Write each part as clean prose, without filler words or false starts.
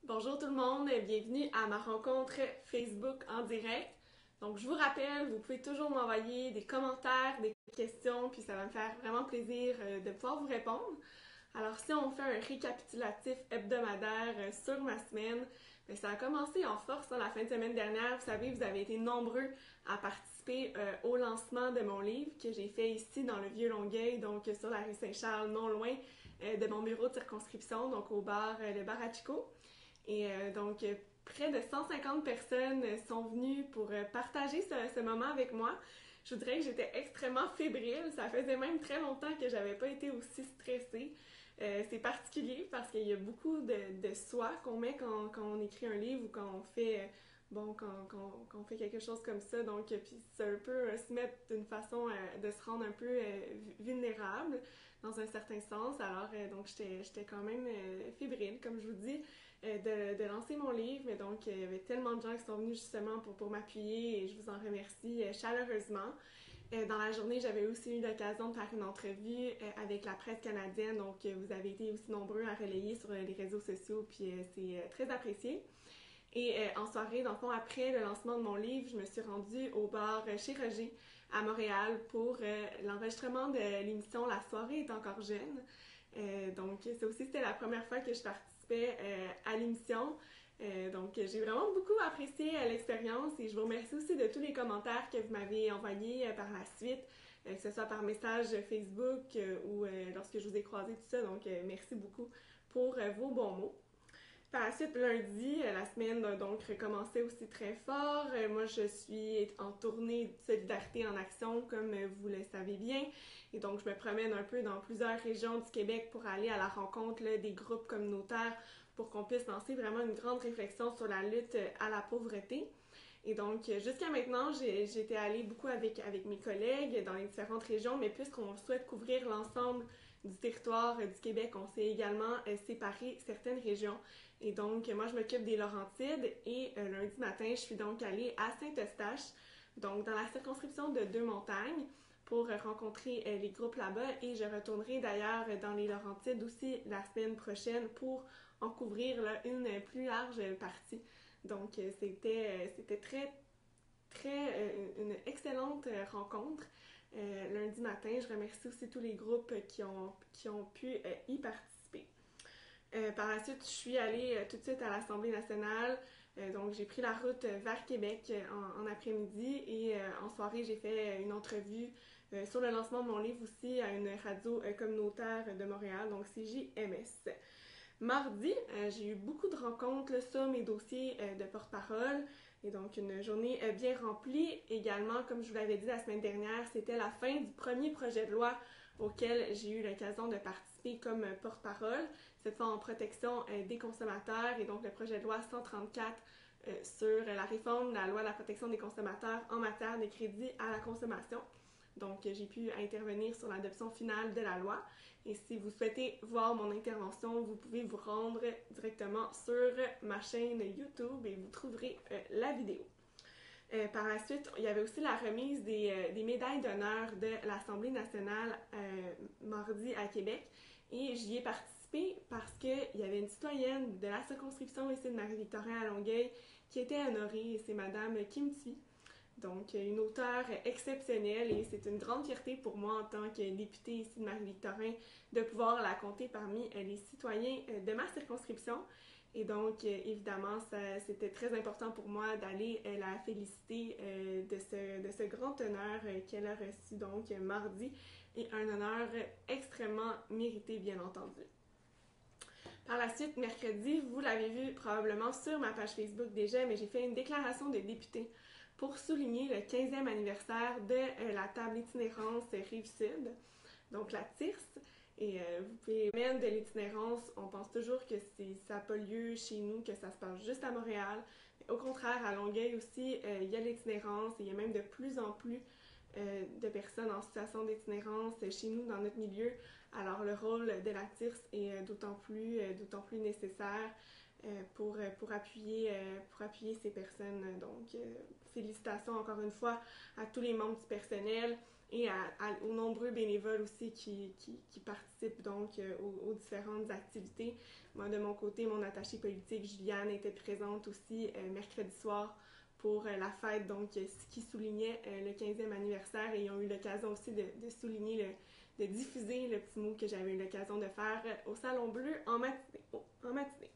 Bonjour tout le monde, bienvenue à ma rencontre Facebook en direct. Donc je vous rappelle, vous pouvez toujours m'envoyer des commentaires, des questions, puis ça va me faire vraiment plaisir de pouvoir vous répondre. Alors si on fait un récapitulatif hebdomadaire sur ma semaine, bien, ça a commencé en force la fin de semaine dernière. Vous savez, vous avez été nombreux à participer au lancement de mon livre que j'ai fait ici dans le Vieux-Longueuil, donc sur la rue Saint-Charles, non loin de mon bureau de circonscription, donc au bar, le bar à Chico. Et près de 150 personnes sont venues pour partager ce moment avec moi. Je vous dirais que j'étais extrêmement fébrile. Ça faisait même très longtemps que j'avais pas été aussi stressée. C'est particulier parce qu'il y a beaucoup de soi qu'on met quand on écrit un livre ou quand on fait quand on fait quelque chose comme ça. Donc, puis c'est un peu se mettre d'une façon de se rendre un peu vulnérable dans un certain sens. Alors, donc, j'étais quand même fébrile, comme je vous dis, de lancer mon livre. Mais donc, il y avait tellement de gens qui sont venus justement pour m'appuyer et je vous en remercie chaleureusement. Dans la journée, j'avais aussi eu l'occasion de faire une entrevue avec la presse canadienne. Donc, vous avez été aussi nombreux à relayer sur les réseaux sociaux, puis c'est très apprécié. Et en soirée, dans le fond, après le lancement de mon livre, je me suis rendue au bar chez Roger à Montréal pour l'enregistrement de l'émission La soirée est encore jeune. Donc, ça aussi, c'était la première fois que je participais à l'émission. Donc, j'ai vraiment beaucoup apprécié l'expérience et je vous remercie aussi de tous les commentaires que vous m'avez envoyés par la suite, que ce soit par message Facebook ou lorsque je vous ai croisé, tout ça. Donc, merci beaucoup pour vos bons mots. Par la suite, lundi, la semaine a donc recommencé aussi très fort. Moi, je suis en tournée de Solidarité en action, comme vous le savez bien. Et donc, je me promène un peu dans plusieurs régions du Québec pour aller à la rencontre là, des groupes communautaires pour qu'on puisse lancer vraiment une grande réflexion sur la lutte à la pauvreté. Et donc, jusqu'à maintenant, j'étais allée beaucoup avec mes collègues dans les différentes régions, mais puisqu'on souhaite couvrir l'ensemble du territoire du Québec, on s'est également séparé certaines régions. Et donc, moi, je m'occupe des Laurentides et lundi matin, je suis donc allée à Saint-Eustache, donc dans la circonscription de Deux-Montagnes, pour rencontrer les groupes là-bas. Et je retournerai d'ailleurs dans les Laurentides aussi la semaine prochaine pour en couvrir là, une plus large partie. Donc, c'était une excellente rencontre lundi matin. Je remercie aussi tous les groupes qui ont pu y participer. Par la suite, je suis allée tout de suite à l'Assemblée nationale. Donc, j'ai pris la route vers Québec en après-midi et en soirée, j'ai fait une entrevue sur le lancement de mon livre aussi à une radio communautaire de Montréal, donc CJMS. Mardi, j'ai eu beaucoup de rencontres là, sur mes dossiers de porte-parole et donc une journée bien remplie. Également, comme je vous l'avais dit la semaine dernière, c'était la fin du premier projet de loi auquel j'ai eu l'occasion de participer comme porte-parole, cette fois en protection des consommateurs et donc le projet de loi 134 sur la réforme de la loi de la protection des consommateurs en matière de crédit à la consommation. Donc, j'ai pu intervenir sur l'adoption finale de la loi. Et si vous souhaitez voir mon intervention, vous pouvez vous rendre directement sur ma chaîne YouTube et vous trouverez la vidéo. Par la suite, il y avait aussi la remise des médailles d'honneur de l'Assemblée nationale mardi à Québec. Et j'y ai participé parce qu'il y avait une citoyenne de la circonscription ici de Marie-Victorin à Longueuil qui était honorée, et c'est Madame Kim Thuy. Donc, une auteure exceptionnelle et c'est une grande fierté pour moi en tant que députée ici de Marie-Victorin de pouvoir la compter parmi les citoyens de ma circonscription. Et donc, évidemment, c'était très important pour moi d'aller la féliciter de ce grand honneur qu'elle a reçu donc mardi et un honneur extrêmement mérité, bien entendu. Par la suite, mercredi, vous l'avez vu probablement sur ma page Facebook déjà, mais j'ai fait une déclaration de députée pour souligner le 15e anniversaire de la table itinérance Rive-Sud, donc la TIRS. Et vous pouvez même de l'itinérance, on pense toujours que ça n'a pas lieu chez nous, que ça se passe juste à Montréal. Mais au contraire, à Longueuil aussi, il y a l'itinérance et il y a même de plus en plus de personnes en situation d'itinérance chez nous, dans notre milieu. Alors le rôle de la TIRS est d'autant plus nécessaire pour appuyer ces personnes. Donc, félicitations encore une fois à tous les membres du personnel, et aux nombreux bénévoles aussi qui participent donc aux différentes activités. Moi, de mon côté, mon attachée politique, Juliane, était présente aussi mercredi soir pour la fête, donc qui soulignait le 15e anniversaire, et ils ont eu l'occasion aussi de souligner, de diffuser le petit mot que j'avais eu l'occasion de faire au Salon Bleu en matinée.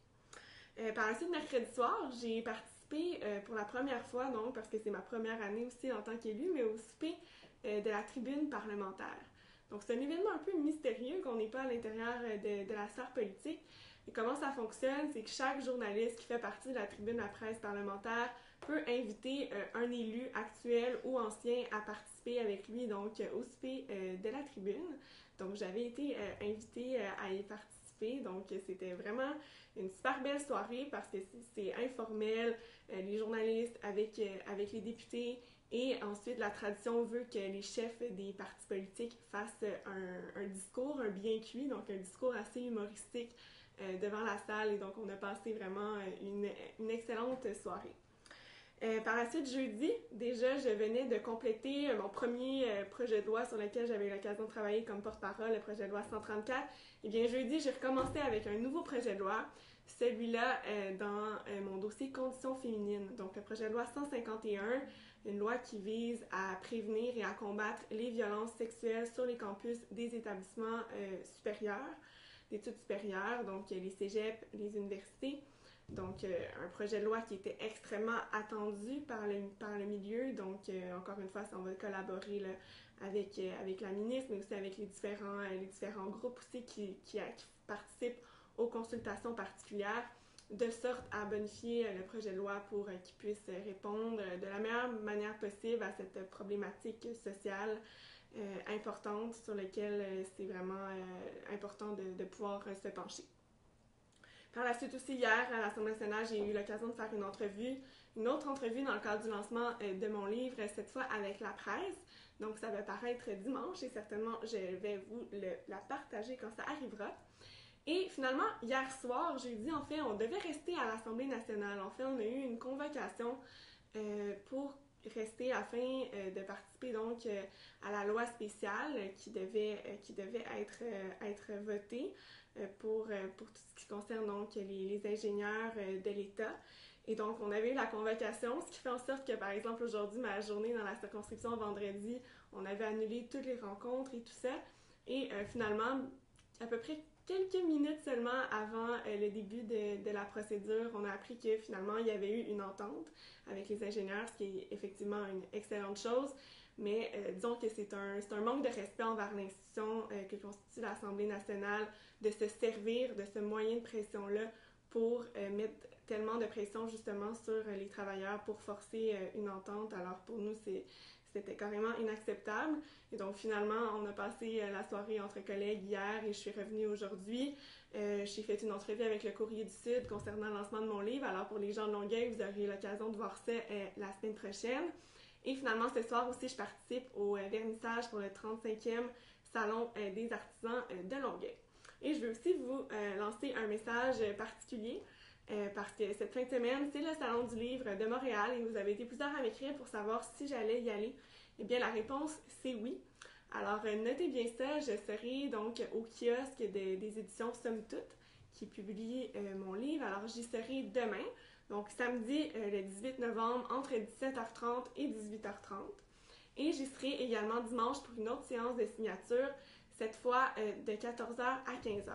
Par la suite, mercredi soir, j'ai participé pour la première fois, donc parce que c'est ma première année aussi en tant qu'élue, mais au souper de la tribune parlementaire. Donc c'est un événement un peu mystérieux qu'on n'est pas à l'intérieur de la sphère politique. Et comment ça fonctionne, c'est que chaque journaliste qui fait partie de la tribune de la presse parlementaire peut inviter un élu actuel ou ancien à participer avec lui donc au souper de la tribune. Donc j'avais été invitée à y participer, donc c'était vraiment une super belle soirée parce que c'est informel, les journalistes avec les députés, et ensuite la tradition veut que les chefs des partis politiques fassent un discours, un bien cuit, donc un discours assez humoristique devant la salle, et donc on a passé vraiment une excellente soirée. Par la suite, jeudi, déjà, je venais de compléter mon premier projet de loi sur lequel j'avais eu l'occasion de travailler comme porte-parole, le projet de loi 134. Et bien, jeudi, j'ai recommencé avec un nouveau projet de loi, celui-là dans mon dossier conditions féminines. Donc, le projet de loi 151, une loi qui vise à prévenir et à combattre les violences sexuelles sur les campus des établissements supérieurs, d'études supérieures, donc les cégeps, les universités. Donc, un projet de loi qui était extrêmement attendu par le milieu. Donc, encore une fois, on va collaborer là, avec la ministre, mais aussi avec les différents groupes aussi qui participent aux consultations particulières, de sorte à bonifier le projet de loi pour qu'il puisse répondre de la meilleure manière possible à cette problématique sociale importante sur laquelle c'est vraiment important de pouvoir se pencher. Par la suite aussi, hier, à l'Assemblée nationale, j'ai eu l'occasion de faire une autre entrevue dans le cadre du lancement de mon livre, cette fois avec la presse. Donc, ça va paraître dimanche et certainement, je vais vous la partager quand ça arrivera. Et finalement, hier soir, jeudi, en fait, on devait rester à l'Assemblée nationale. En fait, on a eu une convocation pour rester afin de participer donc à la loi spéciale qui devait être votée pour tout ce qui concerne donc les ingénieurs de l'État. Et donc, on avait eu la convocation, ce qui fait en sorte que, par exemple, aujourd'hui, ma journée dans la circonscription vendredi, on avait annulé toutes les rencontres et tout ça. Et finalement, à peu près quelques minutes seulement avant le début de la procédure, on a appris que finalement, il y avait eu une entente avec les ingénieurs, ce qui est effectivement une excellente chose. Mais disons que c'est un manque de respect envers l'institution que constitue l'Assemblée nationale de se servir de ce moyen de pression-là pour mettre tellement de pression justement sur les travailleurs pour forcer une entente. Alors pour nous, c'était carrément inacceptable. Et donc finalement, on a passé la soirée entre collègues hier et je suis revenue aujourd'hui. J'ai fait une entrevue avec le Courrier du Sud concernant le lancement de mon livre. Alors pour les gens de Longueuil, vous aurez l'occasion de voir ça la semaine prochaine. Et finalement, ce soir aussi, je participe au vernissage pour le 35e Salon des artisans de Longueuil. Et je veux aussi vous lancer un message particulier parce que cette fin de semaine, c'est le Salon du livre de Montréal et vous avez été plusieurs à m'écrire pour savoir si j'allais y aller. Eh bien, la réponse, c'est oui. Alors, notez bien ça, je serai donc au kiosque des éditions Somme Toute qui publie mon livre. Alors, j'y serai demain, donc samedi le 18 novembre entre 17h30 et 18h30. Et j'y serai également dimanche pour une autre séance de signature, cette fois de 14h à 15h.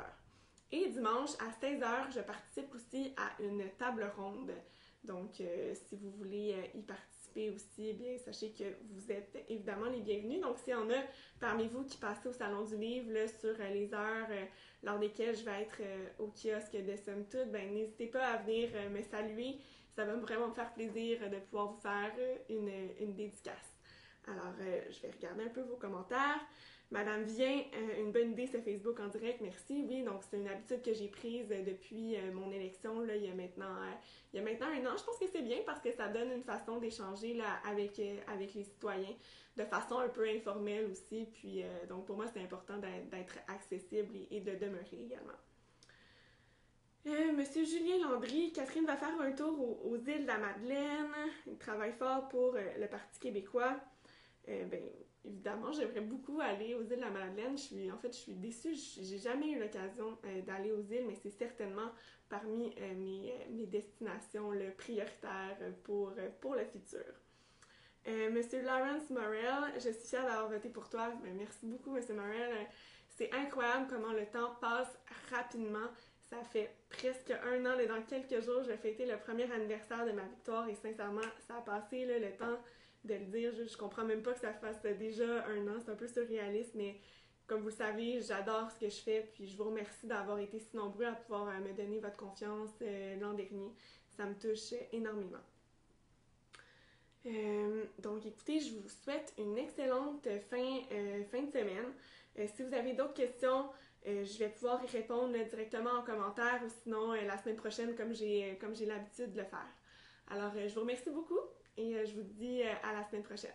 Et dimanche à 16h, je participe aussi à une table ronde. Donc, si vous voulez y participer aussi, bien, sachez que vous êtes évidemment les bienvenus. Donc, s'il y en a parmi vous qui passent au Salon du Livre là, sur les heures lors desquelles je vais être au kiosque de Somme Toute, ben, n'hésitez pas à venir me saluer. Ça va vraiment me faire plaisir de pouvoir vous faire une dédicace. Alors, je vais regarder un peu vos commentaires. Madame Vient, une bonne idée, ce Facebook en direct, merci. Oui, donc c'est une habitude que j'ai prise depuis mon élection, là, il y a maintenant 1 an. Je pense que c'est bien parce que ça donne une façon d'échanger là, avec les citoyens de façon un peu informelle aussi. Puis, donc pour moi, c'est important d'être accessible et de demeurer également. Monsieur Julien Landry, Catherine va faire un tour aux îles de la Madeleine. Il travaille fort pour le Parti québécois. ben, évidemment, j'aimerais beaucoup aller aux îles de la Madeleine. Je suis déçue, j'ai jamais eu l'occasion d'aller aux îles, mais c'est certainement parmi mes destinations prioritaires pour le futur. Monsieur Lawrence Morel, je suis fière d'avoir voté pour toi. Ben, merci beaucoup, Monsieur Morel. C'est incroyable comment le temps passe rapidement. Ça fait presque un an, dans quelques jours, je vais fêter le premier anniversaire de ma victoire et sincèrement, ça a passé là, le temps de le dire. Je comprends même pas que ça fasse déjà un an, c'est un peu surréaliste, mais comme vous le savez, j'adore ce que je fais, puis je vous remercie d'avoir été si nombreux à pouvoir me donner votre confiance l'an dernier. Ça me touche énormément. Donc écoutez, je vous souhaite une excellente fin de semaine. Si vous avez d'autres questions, je vais pouvoir y répondre directement en commentaire ou sinon la semaine prochaine comme j'ai l'habitude de le faire. Alors je vous remercie beaucoup et je vous dis à la semaine prochaine.